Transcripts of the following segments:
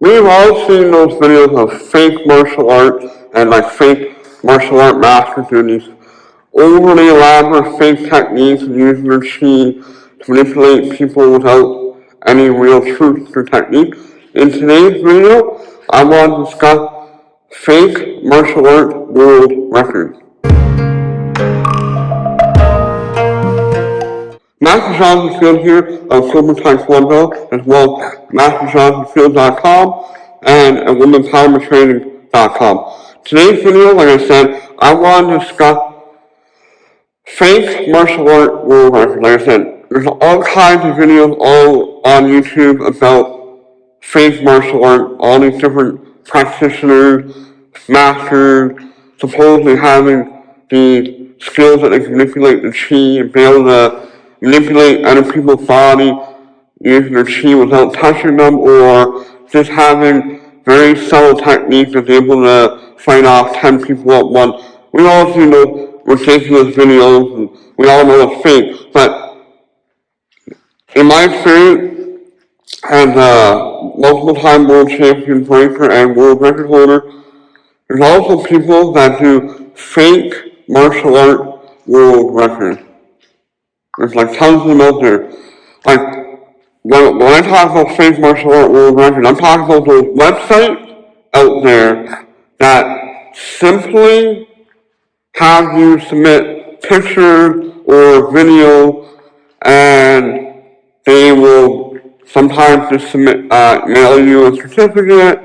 We've all seen those videos of fake martial art and fake martial art masters doing these overly elaborate fake techniques and using their chi to manipulate people without any real truth or technique. In today's video, I want to discuss fake martial art world records. Master Jonathan Field here of Cobourg Taekwondo, as well as MasterJonathanField.com and WomenEmpowermentTraining.com. Today's video, like I said, I want to discuss fake martial art world records. Like I said, there's all kinds of videos all on YouTube about fake martial art, all these different practitioners, masters, supposedly having the skills that they can manipulate the chi and be able to manipulate other people's body using their chi without touching them, or just having very subtle techniques that's able to fight off 10 people at once. We all see those ridiculous videos, and we all know it's fake, but in my experience, as a multiple-time world champion breaker and world record holder, there's also people that do fake martial art world records. There's tons of them out there. When I talk about fake martial art world records, I'm talking about those websites out there that simply have you submit pictures or video, and they will sometimes just mail you a certificate,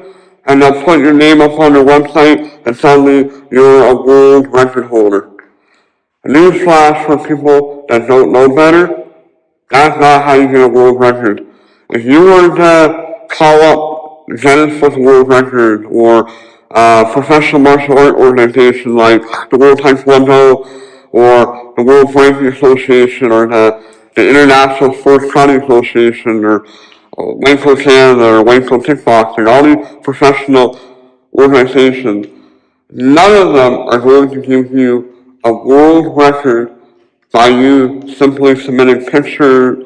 and they'll put your name up on their website, and suddenly you're a world record holder. A newsflash for people that don't know better, that's not how you get a world record. If you were to call up Guinness World Record or professional martial art organization like the World Taekwondo or the World Breaking Association or the International Sports Training Association or Waco Canada or Waco Kickboxing, all these professional organizations, none of them are going to give you a world record by you simply submitting pictures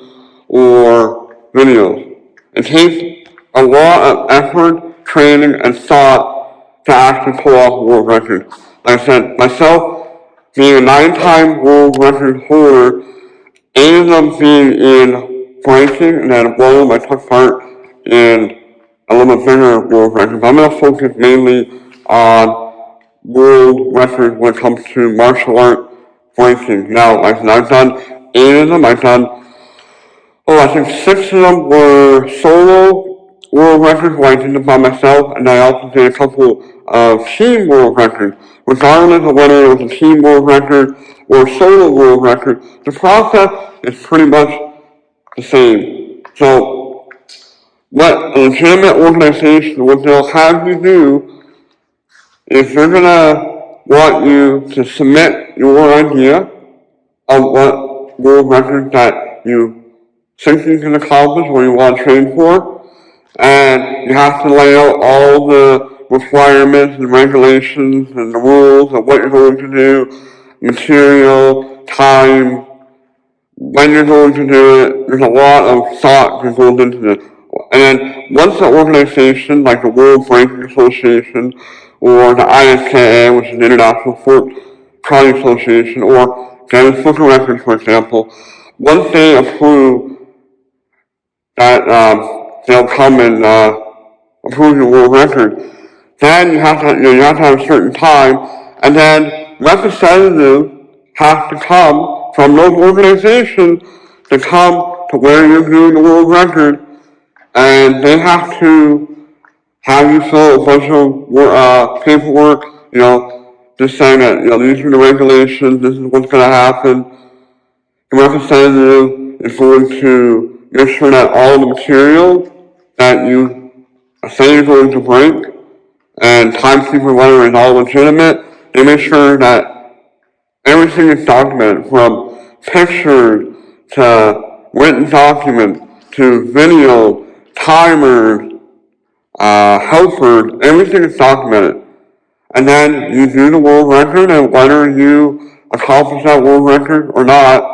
or videos. It takes a lot of effort, training, and thought to actually pull off a world record. Like I said, myself being a 9-time world record holder, 8 of them being in breaking, and then 1 of them I took part in a little bit bigger world record. But I'm going to focus mainly on world record when it comes to martial art breaking. Now, I've done 8 of them. I think 6 of them were solo world records where I did it by myself, and I also did a couple of team world records. Regardless of whether it was a team world record or a solo world record, the process is pretty much the same. So, what a legitimate organization, what they'll have you do is they're going to want you to submit your idea of what world record that you think you can accomplish or you want to train for, and you have to lay out all the requirements and regulations and the rules of what you're going to do, material, time, when you're going to do it. There's a lot of thought that goes into this. And then once the organization, like the World Breaking Association, or the ISKA, which is the International Sport Training Association, or Guinness Book of Records, for example, once they approve that they'll come and approve your world record, then you have to have a certain time, and then representatives have to come from those organizations to come to where you're doing the world record, and they have to have you fill out a bunch of paperwork, just saying that, these are the regulations, this is what's going to happen. The representative is going to make sure that all the materials that you say you're going to break and timekeeping whether it's all legitimate, they make sure that everything is documented, from pictures to written documents to video, timers, helpers, everything is documented. And then you do the world record, and whether you accomplish that world record or not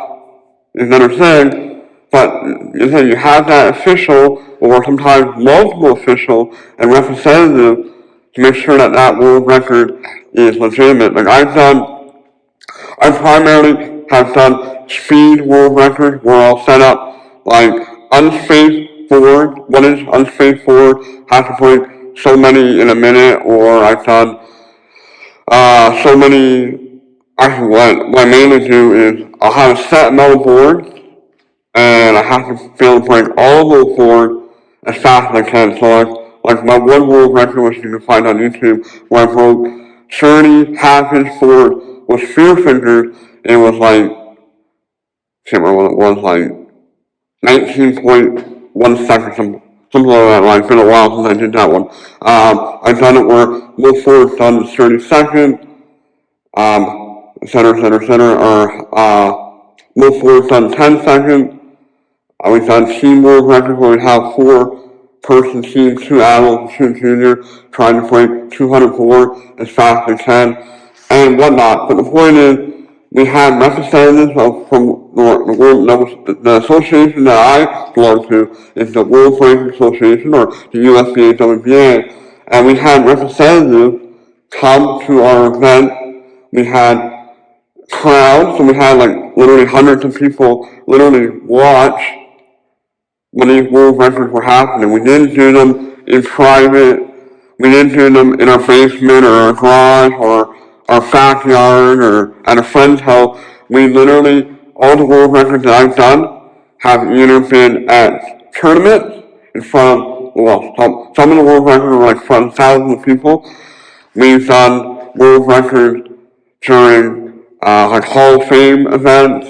is another thing. But you have that official, or sometimes multiple official and representative to make sure that that world record is legitimate. Like I primarily have done speed world records where I'll set up like unspaced forward. What is unspaced forward? Have to break so many in a minute, or I've done so many. Actually, what I mainly do is I'll have a set amount of boards, and I have to be able to break all of those boards as fast as I can. So like my one world record, which you can find on YouTube, where I broke 30 half-inch boards with spear fingers. It was like, I can't remember what it was, like 19.1 seconds, something like that. Like, it's been a while since I did that one. I've done it where most forwards done in 30 seconds, center, or most forwards done in 10 seconds. We've done team world records where we have 4-person team, 2 adults, 2 juniors, trying to break 204 as fast as they can, and whatnot. But the point is, we had representatives from the world, the association that I belong to is the World Breaking Association, or the USBA WBA, and we had representatives come to our event. We had crowds, so we had like literally hundreds of people literally watch when these world records were happening. We didn't do them in private. We didn't do them in our basement or our garage or our backyard or at a friend's house. We literally, all the world records that I've done have either been at tournaments in front of, well, some of the world records are like in front of thousands of people. We've done world records during like Hall of Fame events.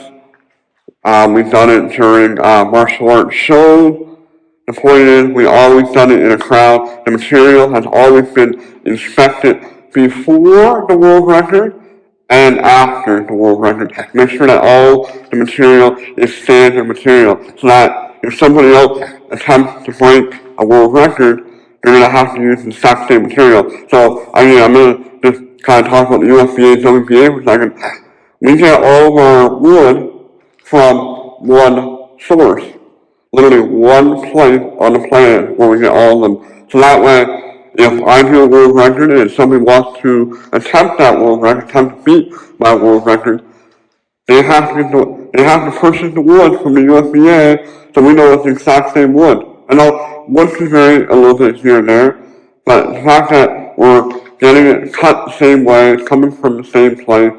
We've done it during martial arts shows. The point is, we always done it in a crowd. The material has always been inspected before the world record and after the world record. Make sure that all the material is standard material, so that if somebody else attempts to break a world record, they're going to have to use the exact same material. So, I mean, I'm going to just kind of talk about the USBA, WBA for a second. We get all of our wood from one source. Literally one place on the planet where we get all of them. So that way, if I do a world record and somebody wants to attempt that world record, attempt to beat my world record, they have to purchase the wood from the USDA, so we know it's the exact same wood. I know wood can vary a little bit here and there, but the fact that we're getting it cut the same way, it's coming from the same place,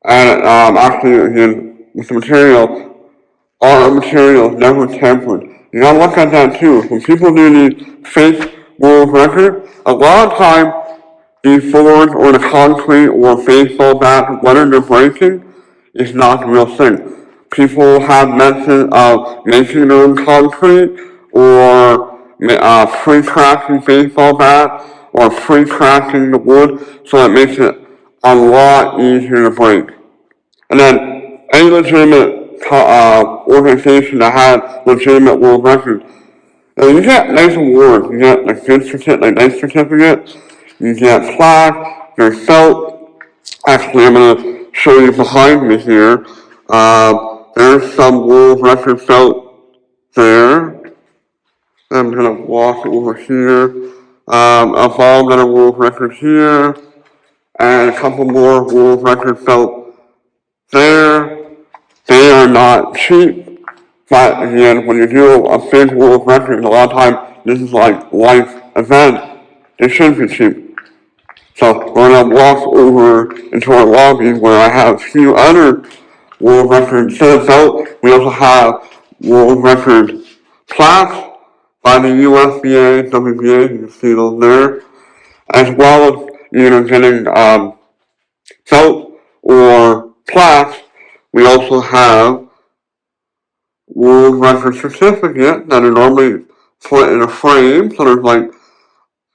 and actually, again, with the material, our material is never tampered. You gotta look at that too. When people do these fake world records, a lot of time the boards or the concrete or baseball bat, whether they're breaking, is not the real thing. People have methods of making their own concrete or pre-cracking baseball bat or pre-cracking the wood, so it makes it a lot easier to break. And then any legitimate organization that had legitimate world records, you get nice awards. You get like nice certificates. You get plaques. There's felt. Actually, I'm gonna show you behind me here. There's some world record felt there. I'm gonna walk over here. A ball that are world record here, and a couple more world record felt there. They are not cheap, but again, when you do a big world record, a lot of times this is like life event. They shouldn't be cheap. So we're gonna walk over into our lobby where I have a few other world records set out. We also have world record plaques by the USBA, WBA. You can see those there, as well as getting felt or plaques. We also have world record certificate that are normally put in a frame. So there's like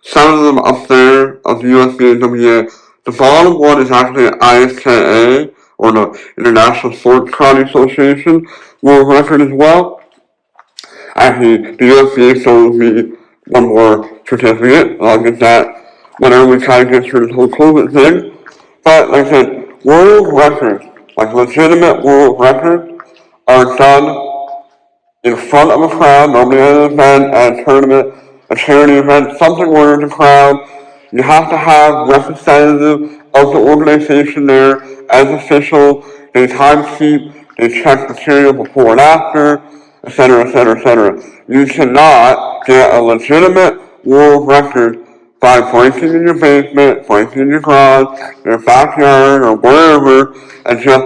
7 of them up there of the USBA and WBA. The bottom one is actually an ISKA, or the International Sports Karate Association world record as well. Actually, the USBA sold me one more certificate. I'll get that whenever we try to get through this whole COVID thing. But like I said, world records, like legitimate world records, are done in front of a crowd, normally at an event, at a tournament, a charity event, something where there's a crowd. You have to have representatives of the organization there as official. They time-keep, they check material before and after, etc., etc., etc. You cannot get a legitimate world record by breaking in your basement, breaking in your garage, your backyard, or wherever, and just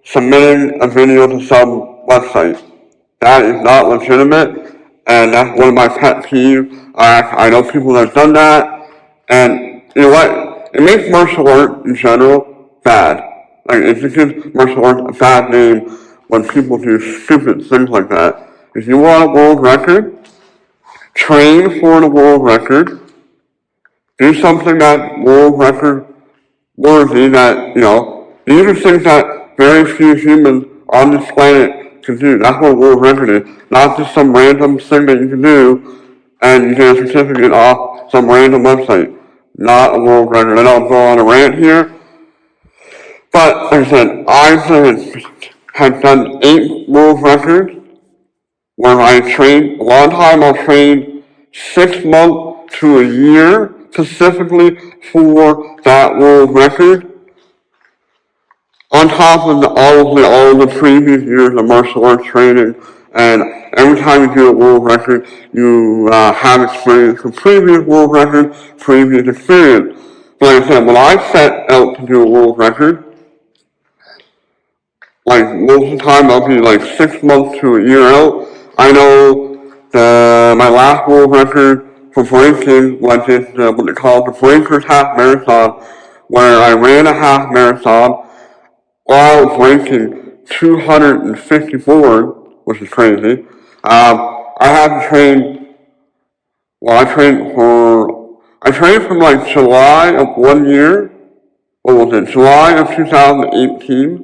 submitting a video to some website. That is not legitimate, and that's one of my pet peeves. I know people that have done that, and you know what? It makes martial art in general bad. Like, it just gives martial art a bad name when people do stupid things like that. If you want a world record, train for the world record, do something that world record worthy that, these are things that very few humans on this planet can do. That's what a world record is. Not just some random thing that you can do and you get a certificate off some random website. Not a world record. I don't go on a rant here, but like I said, have done 8 world records where I trained, a long time I'll train 6 months to a year specifically for that world record. On top of all of the previous years of martial arts training, and every time you do a world record, you have experience from previous world records, previous experience. But like I said, when I set out to do a world record, like most of the time I'll be like 6 months to a year out. I know my last world record for breaking was what they call the Breakers Half Marathon, where I ran a half marathon while breaking 254, which is crazy. I had to train, I trained from like July of 1 year, July of 2018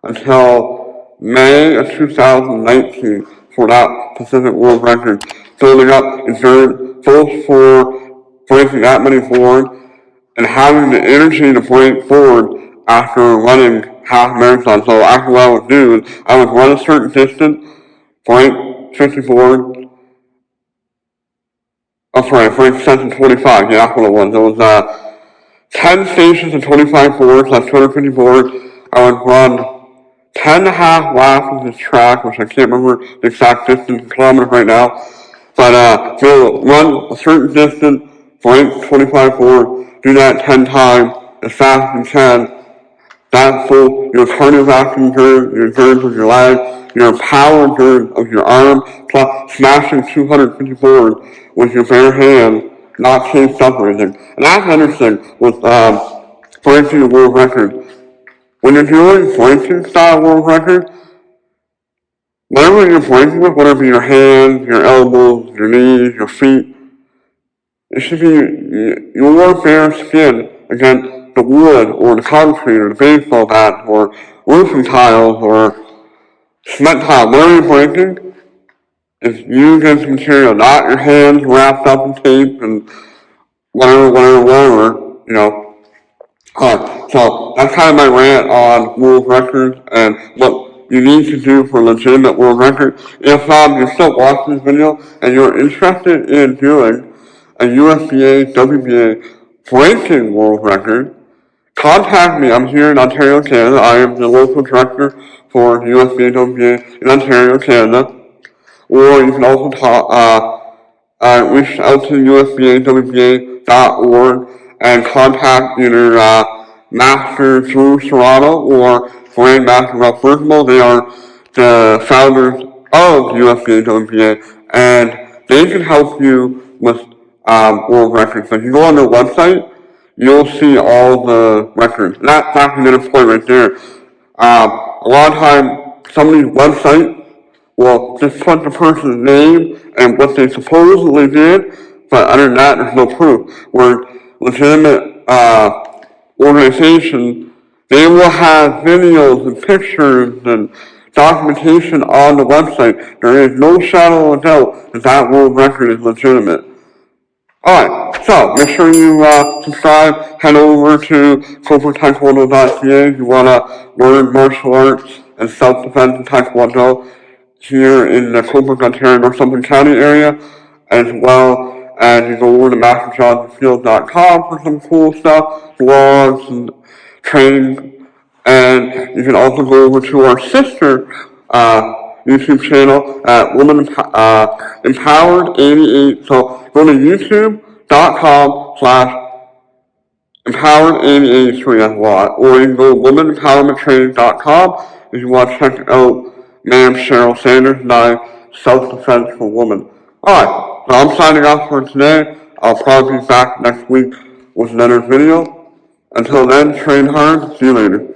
until May of 2019 for that Pacific World Record, building up endurance both for breaking that many boards and having the energy to break forward after running half marathon. So after what I was doing, I would run a certain distance, break 50 boards. Break session 25. Yeah, that's what it was. It was 10 stations and 25 boards, that's 250 boards. I would run 10 and a half laps of this track, which I can't remember the exact distance in kilometers right now. But we'll run a certain distance, break 25 boards, do that 10 times as fast as you can. That's both your cardiovascular endurance, your endurance of your legs, your power endurance of your arm, plus smashing 250 boards with your bare hands, not chased up or anything. And that's another thing with breaking the world record. When you're doing breaking style world record, whatever you're breaking with, whatever your hands, your elbows, your knees, your feet, it should be your bare skin against the wood or the concrete or the baseball bat or roofing tiles or cement tile. Whatever you're breaking is you against the material, not your hands wrapped up in tape and whatever, So that's kind of my rant on world records and what you need to do for a legitimate world record. If you're still watching this video and you're interested in doing a USBA, WBA breaking world record, contact me. I'm here in Ontario, Canada. I am the local director for USBA, WBA in Ontario, Canada. Or you can also reach out to usbawba.org and contact either Master Drew Serrano or Grandmaster Ralph Bergamo. They are the founders of USBA WBA, and they can help you with world records. So if you go on their website, you'll see all the records. And that's actually going to point right there. A lot of time, some of these websites will just put the person's name and what they supposedly did, but other than that, there's no proof. Where legitimate organizations, they will have videos and pictures and documentation on the website. There is no shadow of doubt that that world record is legitimate. Alright, so make sure you subscribe, head over to Cobourg if you want to learn martial arts and self-defense in Taekwondo. here in the Cobourg, Ontario, North Summit County area, as well as you go over to masterjohnsfield.com for some cool stuff, blogs and training, and you can also go over to our sister YouTube channel at Woman Empowered 88. So go to youtube.com/empowered88 as well, or you can go to womanempowermenttraining.com if you want to check out Ma'am Cheryl Sanders and I, Self-Defense for Women. Alright, so I'm signing off for today. I'll probably be back next week with another video. Until then, train hard. See you later.